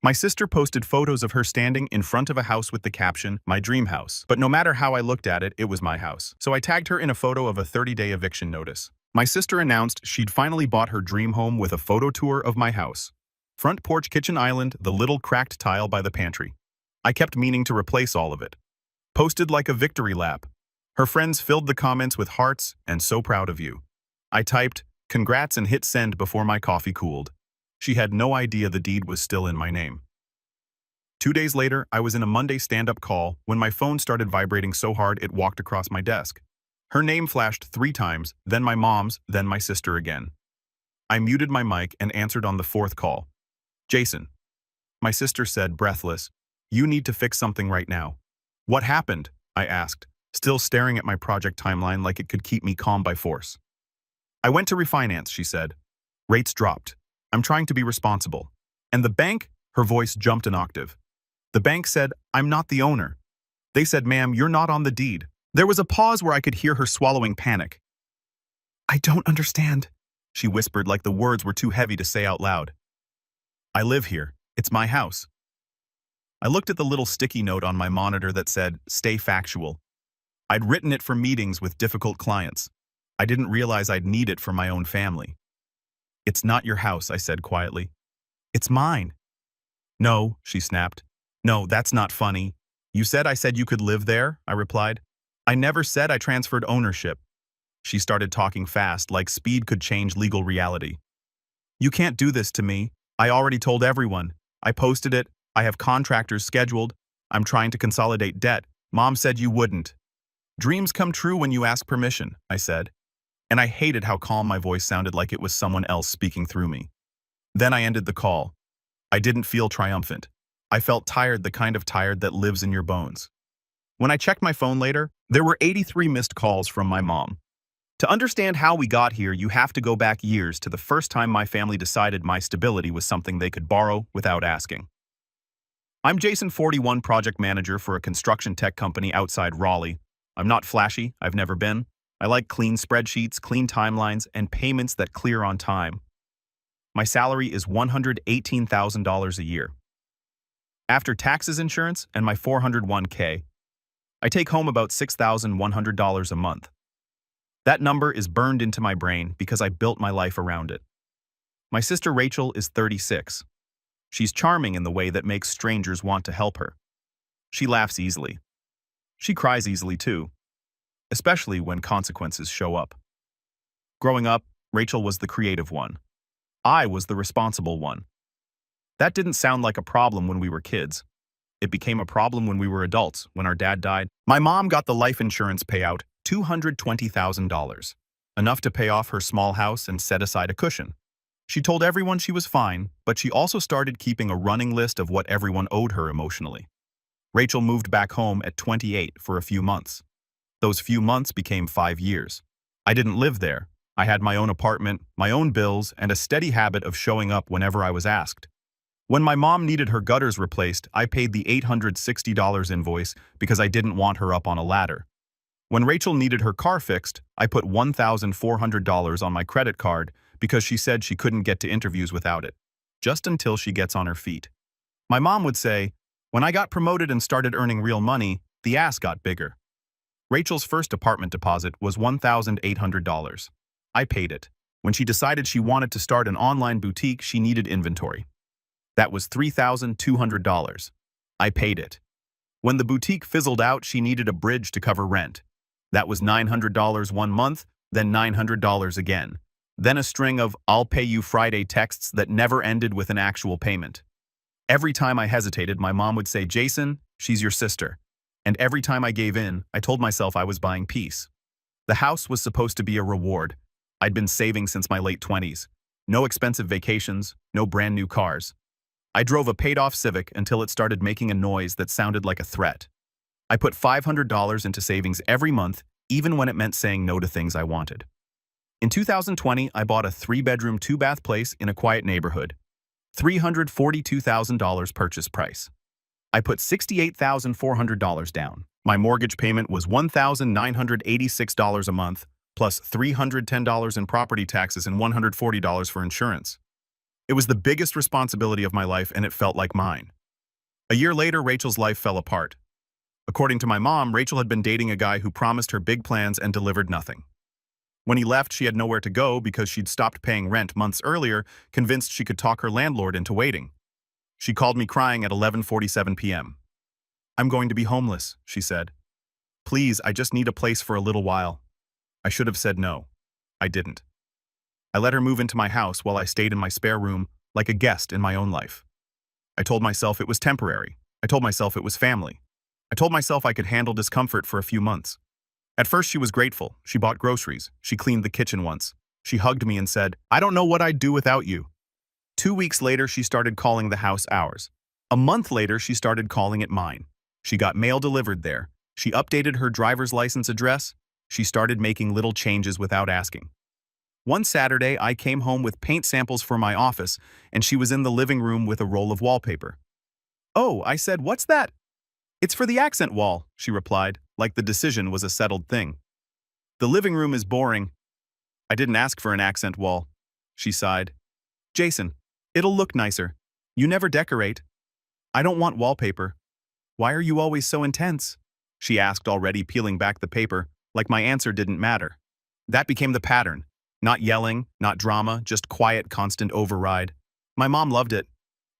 My sister posted photos of her standing in front of a house with the caption, "My dream house." But no matter how I looked at it, it was my house. So I tagged her in a photo of a 30-day eviction notice. My sister announced she'd finally bought her dream home with a photo tour of my house. Front porch kitchen island, the little cracked tile by the pantry. I kept meaning to replace all of it. Posted like a victory lap. Her friends filled the comments with hearts and "so proud of you." I typed, "Congrats," and hit send before my coffee cooled. She had no idea the deed was still in my name. 2 days later, I was in a Monday stand-up call when my phone started vibrating so hard it walked across my desk. Her name flashed 3 times, then my mom's, then my sister again. I muted my mic and answered on the 4th call. "Jason." My sister said, breathless, "You need to fix something right now." "What happened?" I asked, still staring at my project timeline like it could keep me calm by force. "I went to refinance," she said. "Rates dropped. I'm trying to be responsible. And the bank," her voice jumped an octave. "The bank said, I'm not the owner. They said, ma'am, you're not on the deed." There was a pause where I could hear her swallowing panic. "I don't understand," she whispered like the words were too heavy to say out loud. "I live here. It's my house." I looked at the little sticky note on my monitor that said, "Stay factual." I'd written it for meetings with difficult clients. I didn't realize I'd need it for my own family. "It's not your house," I said quietly. "It's mine." "No," she snapped. "No, that's not funny. You said I said you could live there," I replied. "I never said I transferred ownership." She started talking fast, like speed could change legal reality. "You can't do this to me. I already told everyone. I posted it. I have contractors scheduled. I'm trying to consolidate debt. Mom said you wouldn't." "Dreams come true when you ask permission," I said. And I hated how calm my voice sounded, like it was someone else speaking through me. Then I ended the call. I didn't feel triumphant. I felt tired, the kind of tired that lives in your bones. When I checked my phone later, there were 83 missed calls from my mom. To understand how we got here, you have to go back years to the first time my family decided my stability was something they could borrow without asking. I'm Jason, 41, project manager for a construction tech company outside Raleigh. I'm not flashy, I've never been. I like clean spreadsheets, clean timelines, and payments that clear on time. My salary is $118,000 a year. After taxes, insurance, and my 401k, I take home about $6,100 a month. That number is burned into my brain because I built my life around it. My sister Rachel is 36. She's charming in the way that makes strangers want to help her. She laughs easily. She cries easily too, especially when consequences show up. Growing up, Rachel was the creative one. I was the responsible one. That didn't sound like a problem when we were kids. It became a problem when we were adults, when our dad died. My mom got the life insurance payout, $220,000, enough to pay off her small house and set aside a cushion. She told everyone she was fine, but she also started keeping a running list of what everyone owed her emotionally. Rachel moved back home at 28 for a few months. Those few months became 5 years. I didn't live there. I had my own apartment, my own bills, and a steady habit of showing up whenever I was asked. When my mom needed her gutters replaced, I paid the $860 invoice because I didn't want her up on a ladder. When Rachel needed her car fixed, I put $1,400 on my credit card because she said she couldn't get to interviews without it, just until she gets on her feet. My mom would say, when I got promoted and started earning real money, the ass got bigger. Rachel's first apartment deposit was $1,800. I paid it. When she decided she wanted to start an online boutique, she needed inventory. That was $3,200. I paid it. When the boutique fizzled out, she needed a bridge to cover rent. That was $900 one month, then $900 again. Then a string of "I'll pay you Friday" texts that never ended with an actual payment. Every time I hesitated, my mom would say, "Jason, she's your sister." And every time I gave in, I told myself I was buying peace. The house was supposed to be a reward. I'd been saving since my late 20s. No expensive vacations, no brand new cars. I drove a paid-off Civic until it started making a noise that sounded like a threat. I put $500 into savings every month, even when it meant saying no to things I wanted. In 2020, I bought a 3-bedroom, 2-bath place in a quiet neighborhood. $342,000 purchase price. I put $68,400 down. My mortgage payment was $1,986 a month, plus $310 in property taxes and $140 for insurance. It was the biggest responsibility of my life, and it felt like mine. A year later, Rachel's life fell apart. According to my mom, Rachel had been dating a guy who promised her big plans and delivered nothing. When he left, she had nowhere to go because she'd stopped paying rent months earlier, convinced she could talk her landlord into waiting. She called me crying at 11:47 p.m. "I'm going to be homeless," she said. "Please, I just need a place for a little while." I should have said no. I didn't. I let her move into my house while I stayed in my spare room, like a guest in my own life. I told myself it was temporary. I told myself it was family. I told myself I could handle discomfort for a few months. At first, she was grateful. She bought groceries. She cleaned the kitchen once. She hugged me and said, "I don't know what I'd do without you." 2 weeks later, she started calling the house ours. A month later, she started calling it mine. She got mail delivered there. She updated her driver's license address. She started making little changes without asking. One Saturday, I came home with paint samples for my office, and she was in the living room with a roll of wallpaper. "Oh," I said, "what's that?" "It's for the accent wall," she replied, like the decision was a settled thing. "The living room is boring." "I didn't ask for an accent wall," she sighed. "Jason, it'll look nicer. You never decorate." "I don't want wallpaper." "Why are you always so intense?" she asked, already peeling back the paper, like my answer didn't matter. That became the pattern. Not yelling, not drama, just quiet, constant override. My mom loved it.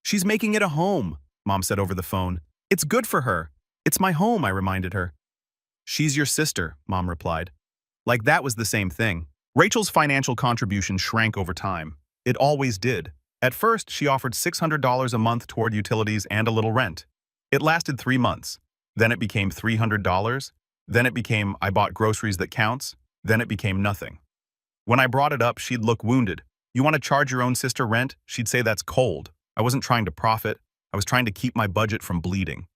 "She's making it a home," Mom said over the phone. "It's good for her." "It's my home," I reminded her. "She's your sister," Mom replied. Like that was the same thing. Rachel's financial contribution shrank over time. It always did. At first, she offered $600 a month toward utilities and a little rent. It lasted 3 months. Then it became $300. Then it became, "I bought groceries that counts." Then it became nothing. When I brought it up, she'd look wounded. "You want to charge your own sister rent?" She'd say that's cold. I wasn't trying to profit. I was trying to keep my budget from bleeding.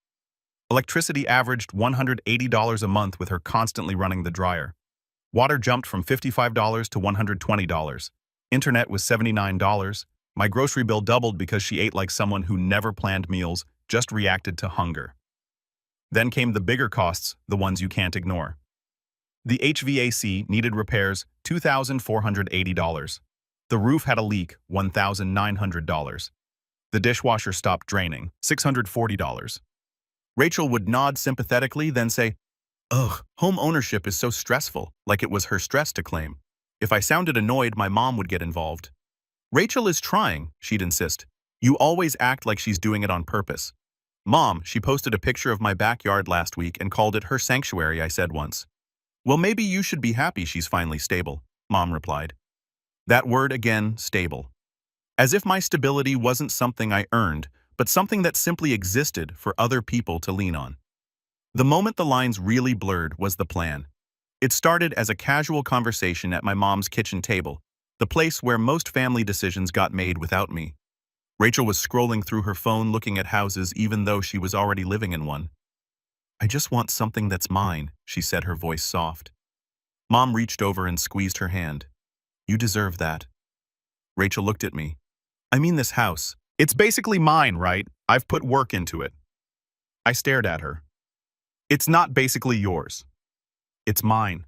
Electricity averaged $180 a month with her constantly running the dryer. Water jumped from $55 to $120. Internet was $79. My grocery bill doubled because she ate like someone who never planned meals, just reacted to hunger. Then came the bigger costs, the ones you can't ignore. The HVAC needed repairs, $2,480. The roof had a leak, $1,900. The dishwasher stopped draining, $640. Rachel would nod sympathetically, then say, "Ugh, home ownership is so stressful," like it was her stress to claim. If I sounded annoyed, my mom would get involved. "Rachel is trying," she'd insist. "You always act like she's doing it on purpose." "Mom, she posted a picture of my backyard last week and called it her sanctuary," I said once. "Well, maybe you should be happy she's finally stable," Mom replied. That word again, stable. As if my stability wasn't something I earned, but something that simply existed for other people to lean on. The moment the lines really blurred was the plan. It started as a casual conversation at my mom's kitchen table, the place where most family decisions got made without me. Rachel was scrolling through her phone looking at houses even though she was already living in one. "I just want something that's mine," she said, her voice soft. Mom reached over and squeezed her hand. "You deserve that." Rachel looked at me. "I mean this house. It's basically mine, right? I've put work into it." I stared at her. "It's not basically yours. It's mine."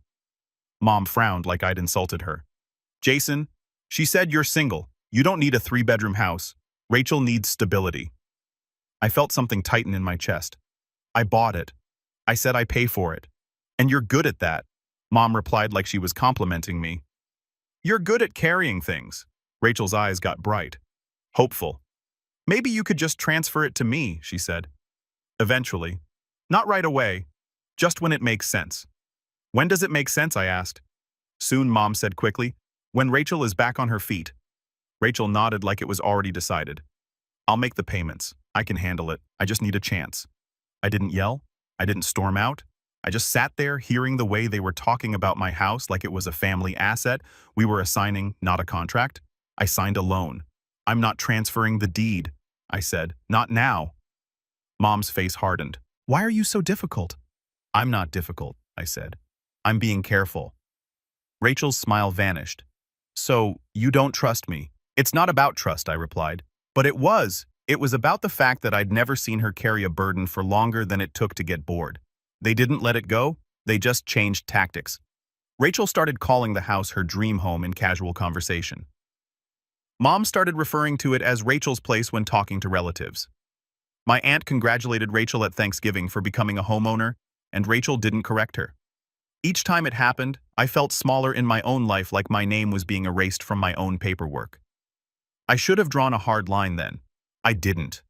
Mom frowned like I'd insulted her. "Jason, she said you're single. You don't need a 3-bedroom house. Rachel needs stability." I felt something tighten in my chest. "I bought it. I said I pay for it. And you're good at that," Mom replied like she was complimenting me. "You're good at carrying things." Rachel's eyes got bright. Hopeful. "Maybe you could just transfer it to me," she said. "Eventually. Not right away. Just when it makes sense." "When does it make sense?" I asked. "Soon," Mom said quickly. "When Rachel is back on her feet." Rachel nodded like it was already decided. "I'll make the payments. I can handle it. I just need a chance." I didn't yell. I didn't storm out. I just sat there hearing the way they were talking about my house like it was a family asset we were assigning, not a contract. I signed a loan. "I'm not transferring the deed," I said. "Not now." Mom's face hardened. "Why are you so difficult?" "I'm not difficult," I said. "I'm being careful." Rachel's smile vanished. "So, you don't trust me?" "It's not about trust," I replied. But it was. It was about the fact that I'd never seen her carry a burden for longer than it took to get bored. They didn't let it go. They just changed tactics. Rachel started calling the house her dream home in casual conversation. Mom started referring to it as Rachel's place when talking to relatives. My aunt congratulated Rachel at Thanksgiving for becoming a homeowner, and Rachel didn't correct her. Each time it happened, I felt smaller in my own life, like my name was being erased from my own paperwork. I should have drawn a hard line then. I didn't.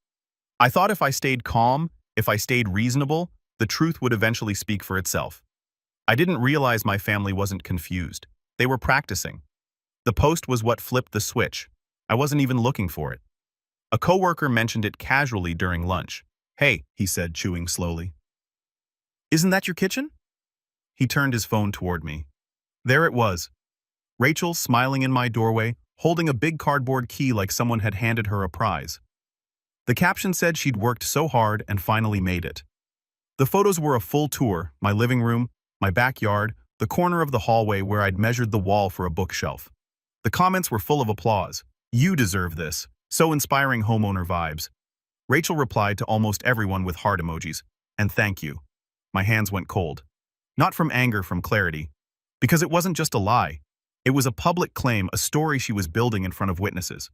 I thought if I stayed calm, if I stayed reasonable, the truth would eventually speak for itself. I didn't realize my family wasn't confused. They were practicing. The post was what flipped the switch. I wasn't even looking for it. A coworker mentioned it casually during lunch. "Hey," he said, chewing slowly. "Isn't that your kitchen?" He turned his phone toward me. There it was. Rachel smiling in my doorway, holding a big cardboard key like someone had handed her a prize. The caption said she'd worked so hard and finally made it. The photos were a full tour: my living room, my backyard, the corner of the hallway where I'd measured the wall for a bookshelf. The comments were full of applause. "You deserve this. So inspiring," homeowner vibes. Rachel replied to almost everyone with heart emojis. And thank you. My hands went cold. Not from anger, from clarity. Because it wasn't just a lie. It was a public claim, a story she was building in front of witnesses.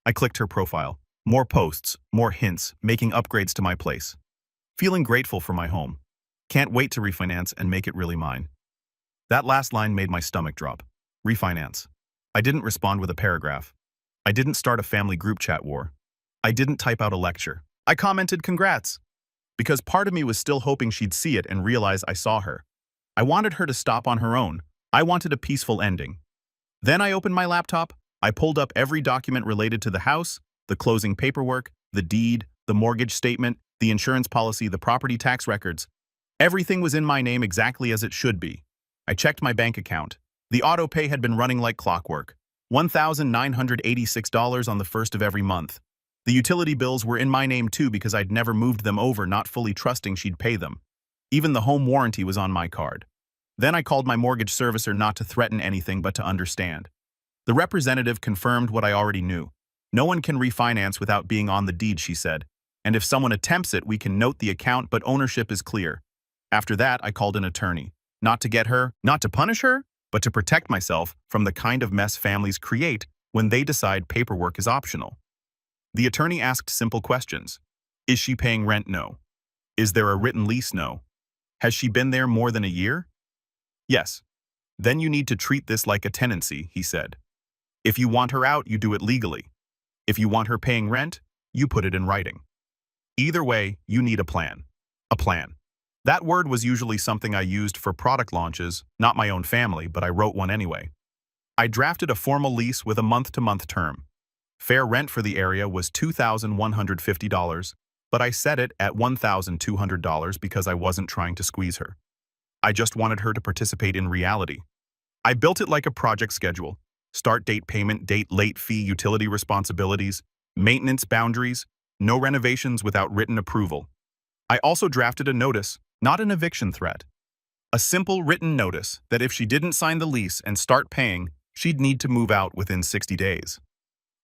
I clicked her profile. More posts, more hints, making upgrades to my place. Feeling grateful for my home. Can't wait to refinance and make it really mine. That last line made my stomach drop. Refinance. I didn't respond with a paragraph. I didn't start a family group chat war. I didn't type out a lecture. I commented congrats. Because part of me was still hoping she'd see it and realize I saw her. I wanted her to stop on her own. I wanted a peaceful ending. Then I opened my laptop. I pulled up every document related to the house, the closing paperwork, the deed, the mortgage statement, the insurance policy, the property tax records. Everything was in my name exactly as it should be. I checked my bank account. The auto pay had been running like clockwork. $1,986 on the first of every month. The utility bills were in my name too because I'd never moved them over, not fully trusting she'd pay them. Even the home warranty was on my card. Then I called my mortgage servicer, not to threaten anything but to understand. The representative confirmed what I already knew. "No one can refinance without being on the deed," she said. "And if someone attempts it, we can note the account, but ownership is clear." After that, I called an attorney. Not to get her, not to punish her, but to protect myself from the kind of mess families create when they decide paperwork is optional. The attorney asked simple questions. Is she paying rent? No. Is there a written lease? No. Has she been there more than a year? Yes. Then you need to treat this like a tenancy, he said. If you want her out, you do it legally. If you want her paying rent, you put it in writing. Either way, you need a plan. A plan. That word was usually something I used for product launches, not my own family, but I wrote one anyway. I drafted a formal lease with a month-to-month term. Fair rent for the area was $2,150, but I set it at $1,200 because I wasn't trying to squeeze her. I just wanted her to participate in reality. I built it like a project schedule. Start date, payment date, late fee, utility responsibilities, maintenance boundaries, no renovations without written approval. I also drafted a notice, not an eviction threat. A simple written notice that if she didn't sign the lease and start paying, she'd need to move out within 60 days.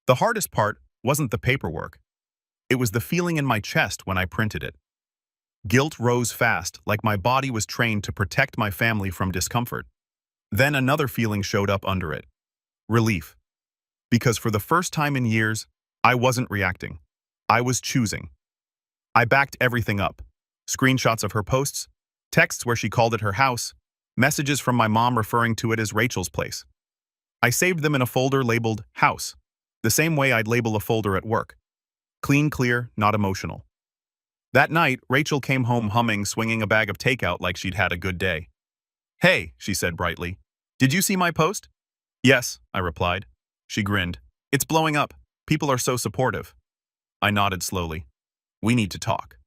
The hardest part wasn't the paperwork. It was the feeling in my chest when I printed it. Guilt rose fast, like my body was trained to protect my family from discomfort. Then another feeling showed up under it. Relief. Because for the first time in years, I wasn't reacting. I was choosing. I backed everything up. Screenshots of her posts, texts where she called it her house, messages from my mom referring to it as Rachel's place. I saved them in a folder labeled House, the same way I'd label a folder at work. Clean, clear, not emotional. That night, Rachel came home humming, swinging a bag of takeout like she'd had a good day. "Hey," she said brightly. "Did you see my post?" "Yes," I replied. She grinned. "It's blowing up. People are so supportive." I nodded slowly. "We need to talk."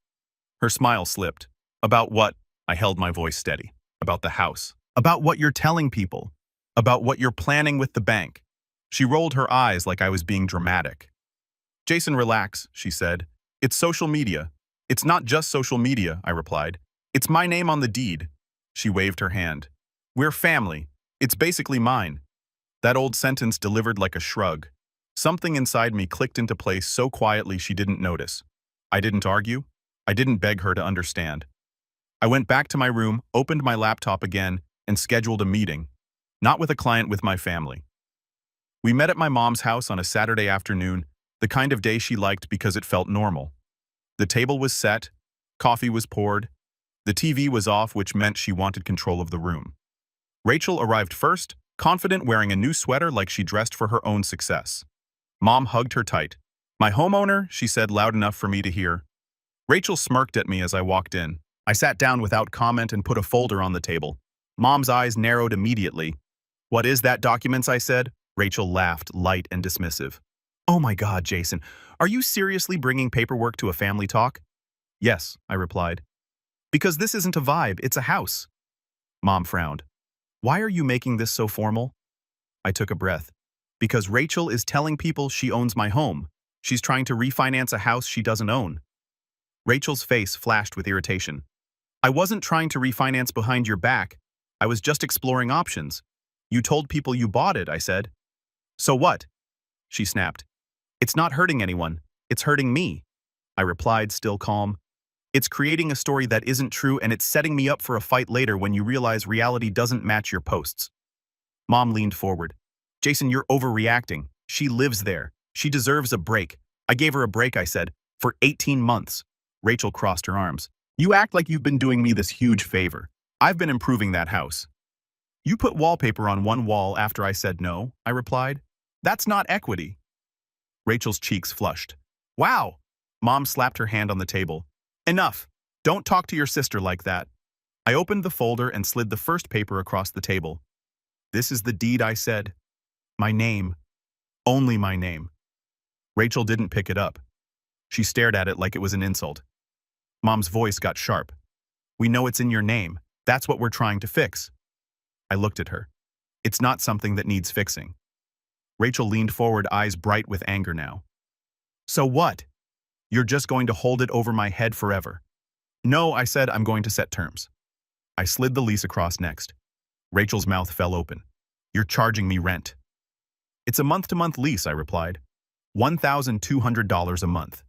Her smile slipped. "About what?" I held my voice steady. "About the house. About what you're telling people. About what you're planning with the bank." She rolled her eyes like I was being dramatic. "Jason, relax," she said. "It's social media." "It's not just social media," I replied. "It's my name on the deed." She waved her hand. "We're family. It's basically mine." That old sentence delivered like a shrug. Something inside me clicked into place so quietly she didn't notice. I didn't argue. I didn't beg her to understand. I went back to my room, opened my laptop again, and scheduled a meeting. Not with a client, with my family. We met at my mom's house on a Saturday afternoon, the kind of day she liked because it felt normal. The table was set, coffee was poured, the TV was off, which meant she wanted control of the room. Rachel arrived first, confident, wearing a new sweater like she dressed for her own success. Mom hugged her tight. "My homeowner," she said loud enough for me to hear. Rachel smirked at me as I walked in. I sat down without comment and put a folder on the table. Mom's eyes narrowed immediately. "What is that, documents?" I said. Rachel laughed, light and dismissive. "Oh my God, Jason, are you seriously bringing paperwork to a family talk?" "Yes," I replied. "Because this isn't a vibe, it's a house." Mom frowned. "Why are you making this so formal?" I took a breath. "Because Rachel is telling people she owns my home. She's trying to refinance a house she doesn't own." Rachel's face flashed with irritation. "I wasn't trying to refinance behind your back. I was just exploring options. You told people you bought it," I said. "So what?" she snapped. "It's not hurting anyone. It's hurting me," I replied, still calm. "It's creating a story that isn't true, and it's setting me up for a fight later when you realize reality doesn't match your posts." Mom leaned forward. "Jason, you're overreacting. She lives there. She deserves a break." "I gave her a break," I said, "for 18 months. Rachel crossed her arms. "You act like you've been doing me this huge favor. I've been improving that house." "You put wallpaper on one wall after I said no," I replied. "That's not equity." Rachel's cheeks flushed. "Wow!" Mom slapped her hand on the table. "Enough. Don't talk to your sister like that." I opened the folder and slid the first paper across the table. "This is the deed," I said. "My name. Only my name." Rachel didn't pick it up. She stared at it like it was an insult. Mom's voice got sharp. "We know it's in your name. That's what we're trying to fix." I looked at her. "It's not something that needs fixing." Rachel leaned forward, eyes bright with anger now. "So what? You're just going to hold it over my head forever?" "No," I said, "I'm going to set terms." I slid the lease across next. Rachel's mouth fell open. "You're charging me rent." "It's a month-to-month lease," I replied. $1,200 a month.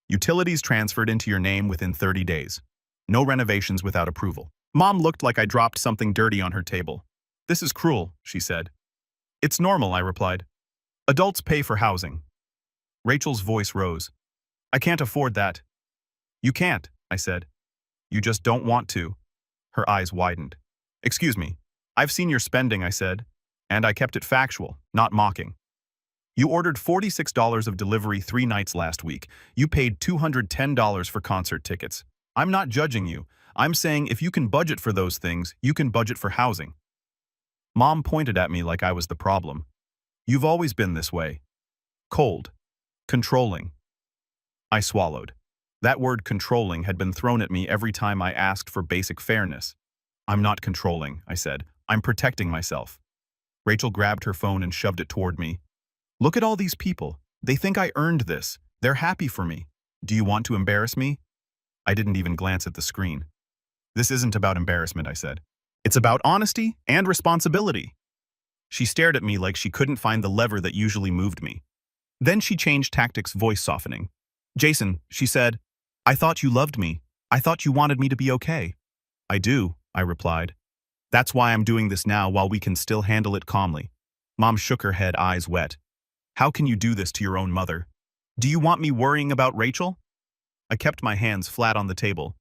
Utilities transferred into your name within 30 days. No renovations without approval." Mom looked like I dropped something dirty on her table. "This is cruel," she said. "It's normal," I replied. "Adults pay for housing." Rachel's voice rose. "I can't afford that." "You can't," I said. "You just don't want to." Her eyes widened. "Excuse me. I've seen your spending," I said, and I kept it factual, not mocking. "You ordered $46 of delivery 3 nights last week. You paid $210 for concert tickets. I'm not judging you. I'm saying if you can budget for those things, you can budget for housing." Mom pointed at me like I was the problem. "You've always been this way. Cold. Controlling." I swallowed. That word controlling had been thrown at me every time I asked for basic fairness. "I'm not controlling," I said. "I'm protecting myself." Rachel grabbed her phone and shoved it toward me. "Look at all these people. They think I earned this. They're happy for me. Do you want to embarrass me?" I didn't even glance at the screen. "This isn't about embarrassment," I said. "It's about honesty and responsibility." She stared at me like she couldn't find the lever that usually moved me. Then she changed tactics, voice softening. "Jason," she said, "I thought you loved me. I thought you wanted me to be okay." "I do," I replied. "That's why I'm doing this now while we can still handle it calmly." Mom shook her head, eyes wet. "How can you do this to your own mother? Do you want me worrying about Rachel?" I kept my hands flat on the table.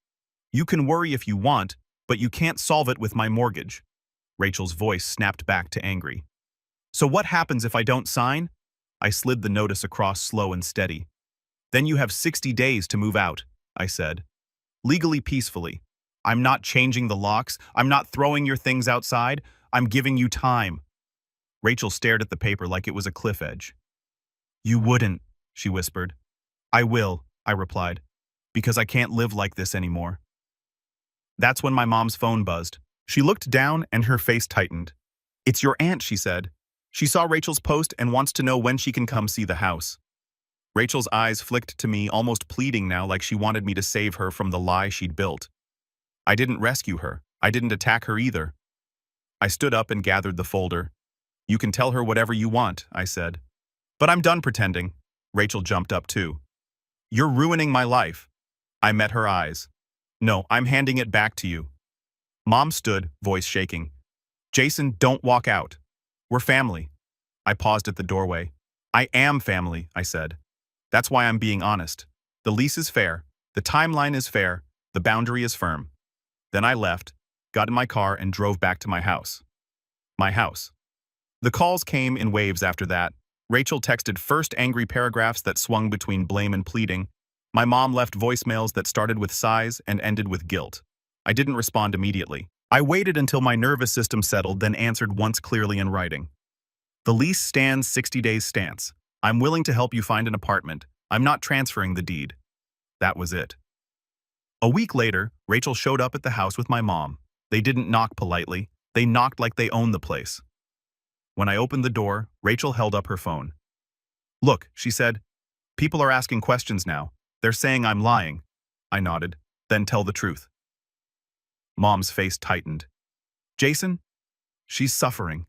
"You can worry if you want, but you can't solve it with my mortgage." Rachel's voice snapped back to angry. "So what happens if I don't sign?" I slid the notice across slow and steady. "Then you have 60 days to move out," I said. "Legally, peacefully. I'm not changing the locks. I'm not throwing your things outside. I'm giving you time." Rachel stared at the paper like it was a cliff edge. "You wouldn't," she whispered. "I will," I replied, "because I can't live like this anymore." That's when my mom's phone buzzed. She looked down and her face tightened. "It's your aunt," she said. "She saw Rachel's post and wants to know when she can come see the house." Rachel's eyes flicked to me, almost pleading now, like she wanted me to save her from the lie she'd built. I didn't rescue her. I didn't attack her either. I stood up and gathered the folder. "You can tell her whatever you want," I said. "But I'm done pretending." Rachel jumped up too. "You're ruining my life." I met her eyes. "No, I'm handing it back to you." Mom stood, voice shaking. "Jason, don't walk out. We're family." I paused at the doorway. I am family, I said. That's why I'm being honest. The lease is fair. The timeline is fair. The boundary is firm. Then I left, got in my car, and drove back to my house. My house. The calls came in waves after that. Rachel texted first angry paragraphs that swung between blame and pleading. My mom left voicemails that started with sighs and ended with guilt. I didn't respond immediately. I waited until my nervous system settled, then answered once clearly in writing. The lease stands 60 days stance. I'm willing to help you find an apartment. I'm not transferring the deed. That was it. A week later, Rachel showed up at the house with my mom. They didn't knock politely. They knocked like they owned the place. When I opened the door, Rachel held up her phone. Look, she said. People are asking questions now. They're saying I'm lying. I nodded. Then tell the truth. Mom's face tightened. Jason? She's suffering.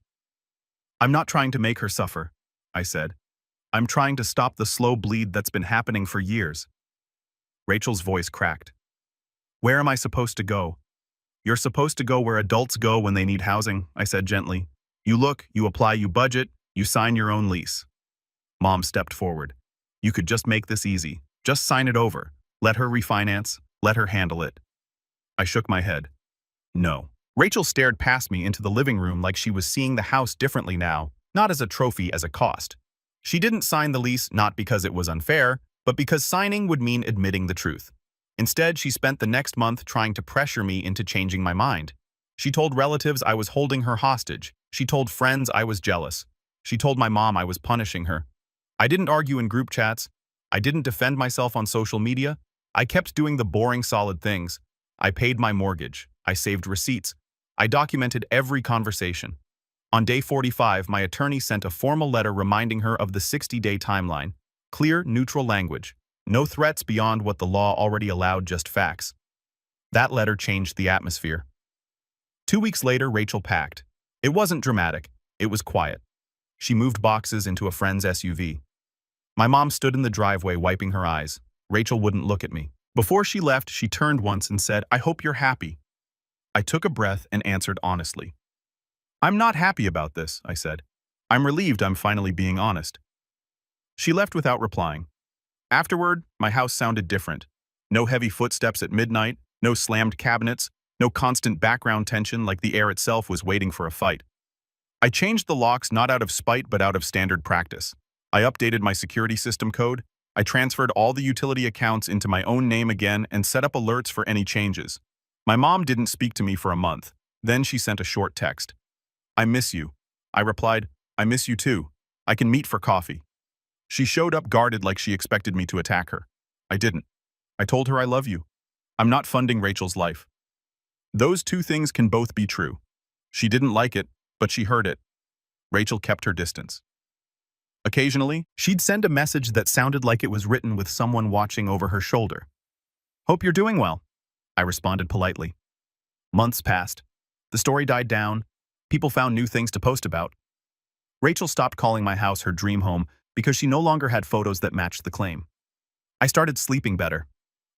I'm not trying to make her suffer, I said. I'm trying to stop the slow bleed that's been happening for years. Rachel's voice cracked. Where am I supposed to go? You're supposed to go where adults go when they need housing, I said gently. You look, you apply, you budget, you sign your own lease. Mom stepped forward. You could just make this easy. Just sign it over. Let her refinance. Let her handle it. I shook my head. No. Rachel stared past me into the living room like she was seeing the house differently now, not as a trophy, as a cost. She didn't sign the lease not because it was unfair, but because signing would mean admitting the truth. Instead, she spent the next month trying to pressure me into changing my mind. She told relatives I was holding her hostage. She told friends I was jealous. She told my mom I was punishing her. I didn't argue in group chats. I didn't defend myself on social media. I kept doing the boring, solid things. I paid my mortgage. I saved receipts. I documented every conversation. On day 45, my attorney sent a formal letter reminding her of the 60-day timeline. Clear, neutral language. No threats beyond what the law already allowed, just facts. That letter changed the atmosphere. 2 weeks later, Rachel packed. It wasn't dramatic. It was quiet. She moved boxes into a friend's SUV. My mom stood in the driveway wiping her eyes. Rachel wouldn't look at me. Before she left, she turned once and said, I hope you're happy. I took a breath and answered honestly. I'm not happy about this, I said. I'm relieved I'm finally being honest. She left without replying. Afterward, my house sounded different. No heavy footsteps at midnight, no slammed cabinets, no constant background tension like the air itself was waiting for a fight. I changed the locks not out of spite but out of standard practice. I updated my security system code. I transferred all the utility accounts into my own name again and set up alerts for any changes. My mom didn't speak to me for a month. Then she sent a short text. I miss you. I replied, I miss you too. I can meet for coffee. She showed up guarded like she expected me to attack her. I didn't. I told her I love you. I'm not funding Rachel's life. Those two things can both be true. She didn't like it, but she heard it. Rachel kept her distance. Occasionally, she'd send a message that sounded like it was written with someone watching over her shoulder. Hope you're doing well, I responded politely. Months passed. The story died down. People found new things to post about. Rachel stopped calling my house her dream home because she no longer had photos that matched the claim. I started sleeping better.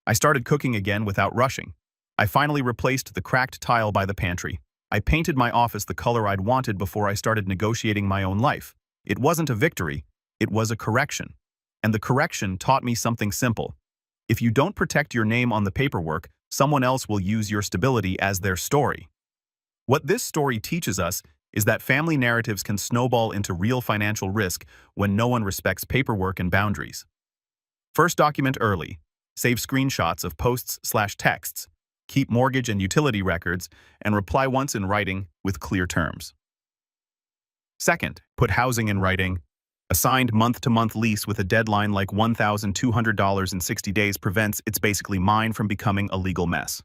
I started cooking again without rushing. I finally replaced the cracked tile by the pantry. I painted my office the color I'd wanted before I started negotiating my own life. It wasn't a victory, it was a correction. And the correction taught me something simple. If you don't protect your name on the paperwork, someone else will use your stability as their story. What this story teaches us is that family narratives can snowball into real financial risk when no one respects paperwork and boundaries. First, document early. Save screenshots of posts/texts. Keep mortgage and utility records, and reply once in writing with clear terms. Second, put housing in writing. A signed month-to-month lease with a deadline like $1,200 in 60 days prevents "it's basically mine" from becoming a legal mess.